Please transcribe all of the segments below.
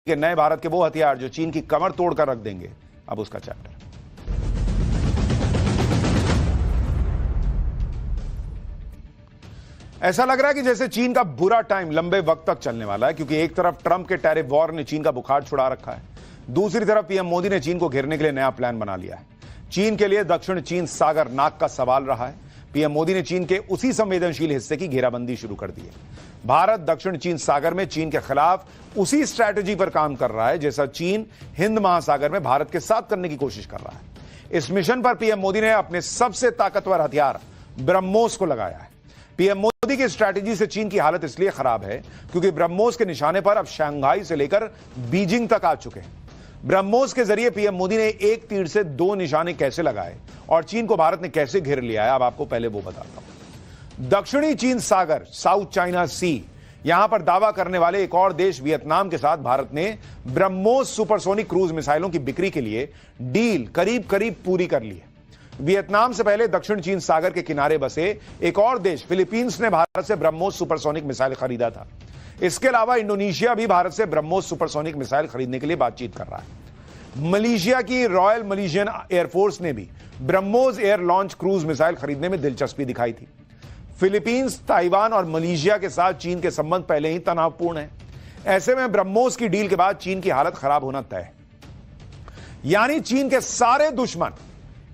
के नए भारत के वो हथियार जो चीन की कमर तोड़कर रख देंगे, अब उसका चैप्टर। ऐसा लग रहा है कि जैसे चीन का बुरा टाइम लंबे वक्त तक चलने वाला है, क्योंकि एक तरफ ट्रंप के टैरिफ वॉर ने चीन का बुखार छुड़ा रखा है, दूसरी तरफ पीएम मोदी ने चीन को घेरने के लिए नया प्लान बना लिया है। चीन के लिए दक्षिण चीन सागर नाक का सवाल रहा है। पीएम मोदी ने चीन के उसी संवेदनशील हिस्से की घेराबंदी शुरू कर दी है। भारत दक्षिण चीन सागर में चीन के खिलाफ उसी स्ट्रैटेजी पर काम कर रहा है जैसा चीन हिंद महासागर में भारत के साथ करने की कोशिश कर रहा है। इस मिशन पर पीएम मोदी ने अपने सबसे ताकतवर हथियार ब्रह्मोस को लगाया है। पीएम मोदी की स्ट्रैटेजी से चीन की हालत इसलिए खराब है क्योंकि ब्रह्मोस के निशाने पर अब शंघाई से लेकर बीजिंग तक आ चुके हैं। ब्रह्मोस के जरिए पीएम मोदी ने एक तीर से दो निशाने कैसे लगाए और चीन को भारत ने कैसे घेर लिया है, अब आपको पहले वो बताता हूं। दक्षिणी चीन सागर, साउथ चाइना सी, यहां पर दावा करने वाले एक और देश वियतनाम के साथ भारत ने ब्रह्मोस सुपरसोनिक क्रूज मिसाइलों की बिक्री के लिए डील करीब करीब पूरी कर ली है। वियतनाम से पहले दक्षिण चीन सागर के किनारे बसे एक और देश फिलीपींस ने भारत से ब्रह्मोस सुपरसोनिक मिसाइल खरीदा था। इसके अलावा इंडोनेशिया भी भारत से ब्रह्मोस सुपरसोनिक मिसाइल खरीदने के लिए बातचीत कर रहा है। मलेशिया की रॉयल मलेशियन एयरफोर्स ने भी BrahMos air launch cruise missile खरीदने में दिलचस्पी दिखाई थी। फिलीपींस, ताइवान और मलेशिया के साथ चीन के संबंध पहले ही तनावपूर्ण है। ऐसे में ब्रह्मोस की डील के बाद चीन की हालत खराब होना तय है। यानी चीन के सारे दुश्मन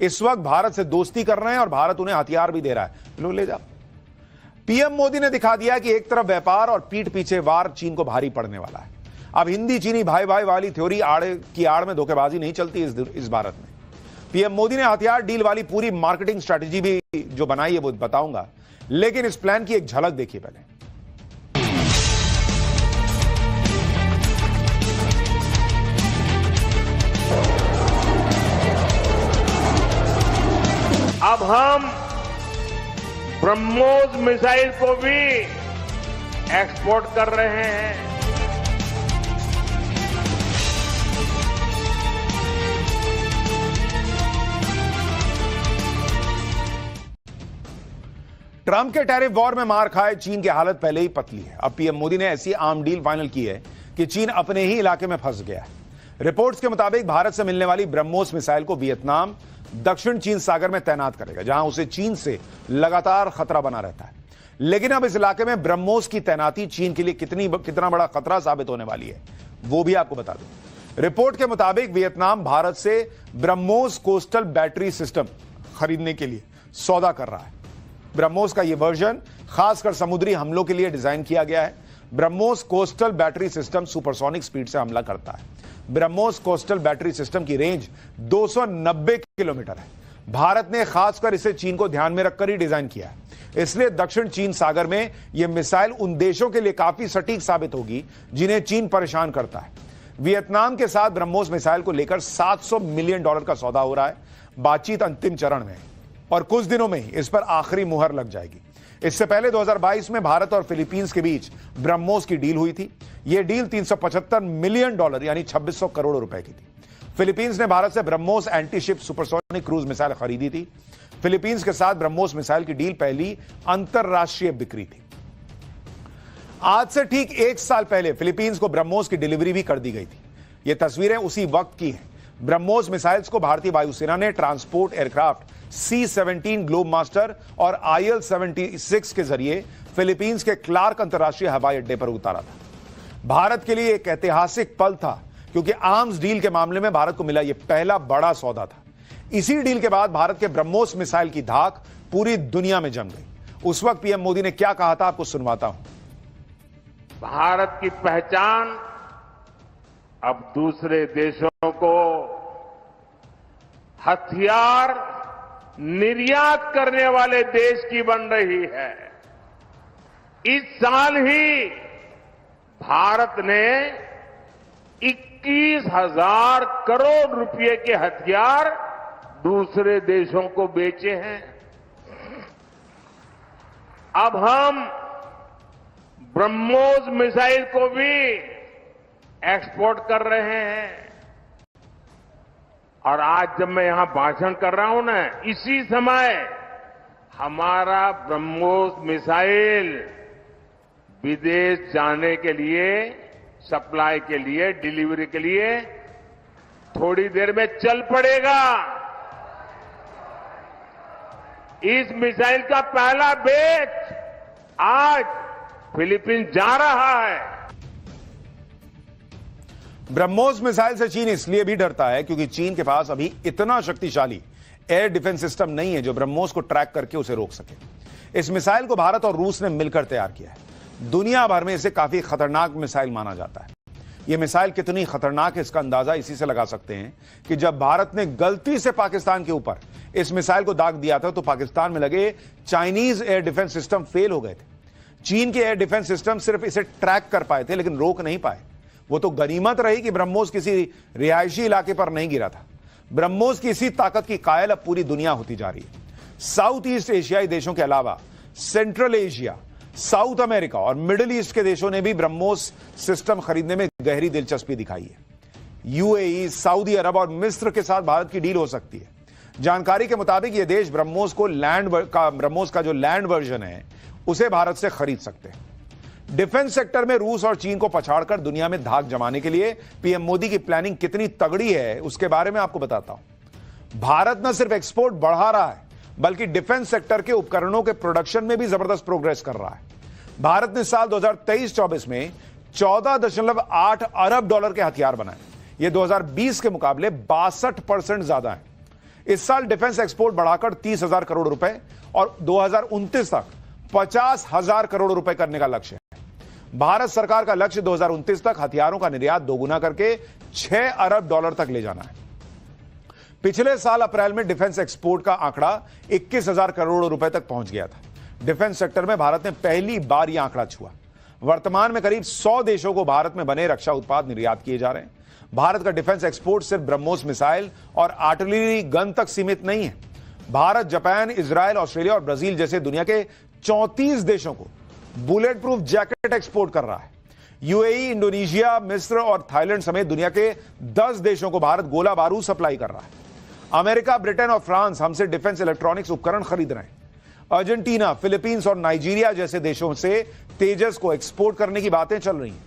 इस वक्त भारत से दोस्ती कर रहे हैं और भारत उन्हें हथियार भी दे रहा है। लो ले जाओ। पीएम मोदी ने दिखा दिया कि एक तरफ व्यापार और पीठ पीछे वार चीन को भारी पड़ने वाला है। अब हिंदी चीनी भाई भाई वाली थ्योरी की आड़ में धोखेबाजी नहीं चलती इस भारत में। पीएम मोदी ने हथियार डील वाली पूरी मार्केटिंग स्ट्रैटेजी भी जो बनाई है वो बताऊंगा, लेकिन इस प्लान की एक झलक देखिए पहले। अब हम ब्रह्मोस मिसाइल को भी एक्सपोर्ट कर रहे हैं। ट्रंप के टैरिफ वॉर में मार खाए चीन की हालत पहले ही पतली है। अब पीएम मोदी ने ऐसी आम डील फाइनल की है कि चीन अपने ही इलाके में फंस गया है। रिपोर्ट्स के मुताबिक भारत से मिलने वाली ब्रह्मोस मिसाइल को वियतनाम दक्षिण चीन सागर में तैनात करेगा, जहां उसे चीन से लगातार खतरा बना रहता है। लेकिन अब इस इलाके में ब्रह्मोस की तैनाती चीन के लिए कितना बड़ा खतरा साबित होने वाली है, वो भी आपको बता दूं। रिपोर्ट के मुताबिक वियतनाम भारत से ब्रह्मोस कोस्टल बैटरी सिस्टम खरीदने के लिए सौदा कर रहा है। ब्रह्मोस का यह वर्जन खासकर समुद्री हमलों के लिए डिजाइन किया गया है। BrahMos coastal battery system supersonic speed से हमला करता है। ब्रह्मोस कोस्टल बैटरी सिस्टम की रेंज 290 किलोमीटर है। भारत ने खासकर इसे चीन को ध्यान में रखकर ही डिजाइन किया है। इसलिए दक्षिण चीन सागर में यह मिसाइल उन देशों के लिए काफी सटीक साबित होगी जिन्हें चीन परेशान करता है। वियतनाम के साथ ब्रह्मोस मिसाइल को लेकर $700 मिलियन का सौदा हो रहा है। बातचीत अंतिम चरण में है और कुछ दिनों में ही इस पर आखिरी मुहर लग जाएगी। इससे पहले 2022 में भारत और फिलीपींस के बीच ब्रह्मोस की डील हुई थी। यह डील $375 मिलियन यानी 2600 करोड़ रुपए की थी। फिलीपींस ने भारत से BrahMos anti-ship supersonic cruise missile खरीदी थी। फिलीपींस के साथ ब्रह्मोस मिसाइल की डील पहली अंतरराष्ट्रीय बिक्री थी। आज से ठीक एक साल पहले फिलीपींस को ब्रह्मोस की डिलीवरी भी कर दी गई थी। यह तस्वीरें उसी वक्त की हैं। ब्रह्मोस मिसाइल्स को भारतीय वायुसेना ने transport aircraft C-17 globe master और IL-76 के जरिए फिलीपींस के क्लार्क अंतर्राष्ट्रीय हवाई अड्डे पर उतारा था। भारत के लिए एक ऐतिहासिक पल था क्योंकि आर्म्स डील के मामले में भारत को मिला यह पहला बड़ा सौदा था। इसी डील के बाद भारत के ब्रह्मोस मिसाइल की धाक पूरी दुनिया में जम गई। उस वक्त पीएम मोदी ने क्या कहा था, आपको सुनवाता हूं। भारत की पहचान अब दूसरे देशों को हथियार निर्यात करने वाले देश की बन रही है। इस साल ही भारत ने 21,000 करोड़ रुपए के हथियार दूसरे देशों को बेचे हैं। अब हम ब्रह्मोस मिसाइल को भी एक्सपोर्ट कर रहे हैं। और आज जब मैं यहां भाषण कर रहा हूं ना, इसी समय हमारा ब्रह्मोस मिसाइल विदेश जाने के लिए सप्लाई के लिए, डिलीवरी के लिए थोड़ी देर में चल पड़ेगा। इस मिसाइल का पहला बैच आज फिलीपींस जा रहा है। ब्रह्मोस मिसाइल से चीन इसलिए भी डरता है क्योंकि चीन के पास अभी इतना शक्तिशाली एयर डिफेंस सिस्टम नहीं है जो ब्रह्मोस को ट्रैक करके उसे रोक सके। इस मिसाइल को भारत और रूस ने मिलकर तैयार किया है। दुनिया भर में इसे काफी खतरनाक मिसाइल माना जाता है। यह मिसाइल कितनी खतरनाक है इसका अंदाजा इसी से लगा सकते हैं कि जब भारत ने गलती से पाकिस्तान के ऊपर इस मिसाइल को दाग दिया था तो पाकिस्तान में लगे Chinese air defence system fail हो गए थे। चीन के एयर डिफेंस सिस्टम सिर्फ इसे ट्रैक कर पाए थे लेकिन रोक नहीं पाए। वो तो गनीमत रही कि ब्रह्मोस किसी रिहायशी इलाके पर नहीं गिरा था। ब्रह्मोस की इसी ताकत की कायल अब पूरी दुनिया होती जा रही है। साउथ ईस्ट एशियाई देशों के अलावा सेंट्रल एशिया, साउथ अमेरिका और मिडिल ईस्ट के देशों ने भी ब्रह्मोस सिस्टम खरीदने में गहरी दिलचस्पी दिखाई है। यूएई, सऊदी अरब और मिस्र के साथ भारत की डील हो सकती है। जानकारी के मुताबिक ये देश ब्रह्मोस का जो लैंड वर्जन है उसे भारत से खरीद सकते हैं। डिफेंस सेक्टर में रूस और चीन को पछाड़कर दुनिया में धाक जमाने के लिए पीएम मोदी की प्लानिंग कितनी तगड़ी है उसके बारे में आपको बताता हूं। भारत न सिर्फ एक्सपोर्ट बढ़ा रहा है बल्कि डिफेंस सेक्टर के उपकरणों के प्रोडक्शन में भी जबरदस्त प्रोग्रेस कर रहा है। भारत ने साल 2023-24 में 14.8 अरब डॉलर के हथियार बनाए। यह 2020 के मुकाबले 62% ज्यादा है। इस साल डिफेंस एक्सपोर्ट बढ़ाकर 30,000 करोड़ रुपए और 2029 तक 50,000 करोड़ रुपए करने का लक्ष्य है। भारत सरकार का लक्ष्य 2029 तक हथियारों का निर्यात दोगुना करके 6 अरब डॉलर तक ले जाना है। पिछले साल अप्रैल में डिफेंस एक्सपोर्ट का आंकड़ा 21,000 करोड़ रुपए तक पहुंच गया था। डिफेंस सेक्टर में भारत ने पहली बार यह आंकड़ा छुआ। वर्तमान में करीब 100 देशों को भारत में बने रक्षा उत्पाद निर्यात किए जा रहे हैं। भारत का डिफेंस एक्सपोर्ट सिर्फ ब्रह्मोस मिसाइल और आर्टिलरी गन तक सीमित नहीं है। भारत, जापान, इजराइल, ऑस्ट्रेलिया और ब्राजील जैसे दुनिया के 34 देशों को बुलेट प्रूफ जैकेट एक्सपोर्ट कर रहा है। यूएई, इंडोनेशिया, मिस्र और थाईलैंड समेत दुनिया के 10 देशों को भारत गोला बारूद सप्लाई कर रहा है। अमेरिका, ब्रिटेन और फ्रांस हमसे डिफेंस इलेक्ट्रॉनिक्स उपकरण खरीद रहे हैं। अर्जेंटीना, फिलीपींस और नाइजीरिया जैसे देशों से तेजस को एक्सपोर्ट करने की बातें चल रही हैं।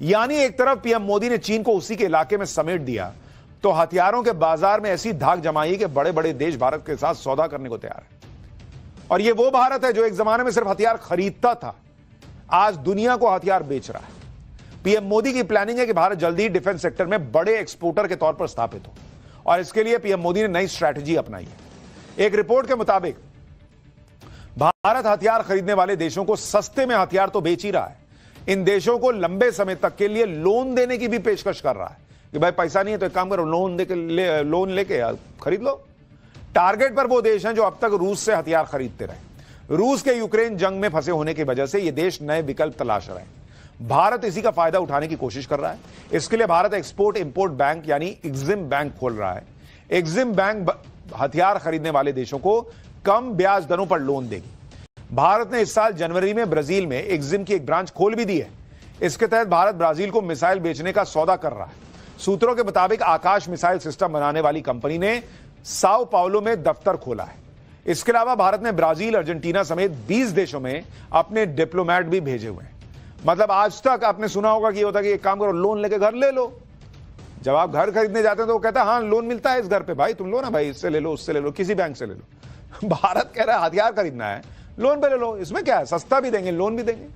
यानी एक तरफ पीएम मोदी ने चीन को उसी के इलाके में समेट दिया तो हथियारों के बाजार में ऐसी धाक जमाई कि बड़े बड़े देश भारत के साथ सौदा करने को तैयार है। और यह वो भारत है जो एक जमाने में सिर्फ हथियार खरीदता था, आज दुनिया को हथियार बेच रहा है। पीएम मोदी की प्लानिंग है कि भारत जल्दी ही डिफेंस सेक्टर में बड़े एक्सपोर्टर के तौर पर स्थापित हो और इसके लिए पीएम मोदी ने नई स्ट्रैटेजी अपनाई है। एक रिपोर्ट के मुताबिक भारत हथियार खरीदने वाले देशों को सस्ते में हथियार तो बेच ही रहा है, इन देशों को लंबे समय तक के लिए लोन देने की भी पेशकश कर रहा है कि भाई पैसा नहीं है तो एक काम करो, लोन लेके खरीद लो। टारगेट पर वो देश हैं जो अब तक रूस से हथियार खरीदते रहे। रूस के यूक्रेन जंग में फंसे होने की वजह से ये देश नए विकल्प तलाश रहे हैं। भारत इसी का फायदा उठाने की कोशिश कर रहा है। इसके लिए भारत एक्सपोर्ट इंपोर्ट बैंक यानी एक्जिम बैंक खोल रहा है। एक्जिम बैंक हथियार खरीदने वाले देशों को कम ब्याज दरों पर लोन देगी। भारत ने इस साल जनवरी में ब्राजील में एक्जिम की एक ब्रांच खोल भी दी है। इसके तहत भारत ब्राजील को मिसाइल बेचने का सौदा कर रहा है। सूत्रों के मुताबिक आकाश मिसाइल सिस्टम बनाने वाली कंपनी ने साओ पाउलो में दफ्तर खोला है। इसके अलावा भारत ने ब्राजील, अर्जेंटीना समेत 20 देशों में अपने डिप्लोमेट भी भेजे हुए हैं। मतलब आज तक आपने सुना होगा कि होता कि एक काम करो, लोन लेके घर ले लो। जब आप घर खरीदने जाते हैं तो वो कहता है हाँ लोन मिलता है इस घर पे, भाई तुम लो ना, भाई इससे ले लो, उससे ले लो, किसी बैंक से ले लो। भारत कह रहा है हथियार खरीदना है, लोन पे ले लो, इसमें क्या है, सस्ता भी देंगे लोन भी देंगे।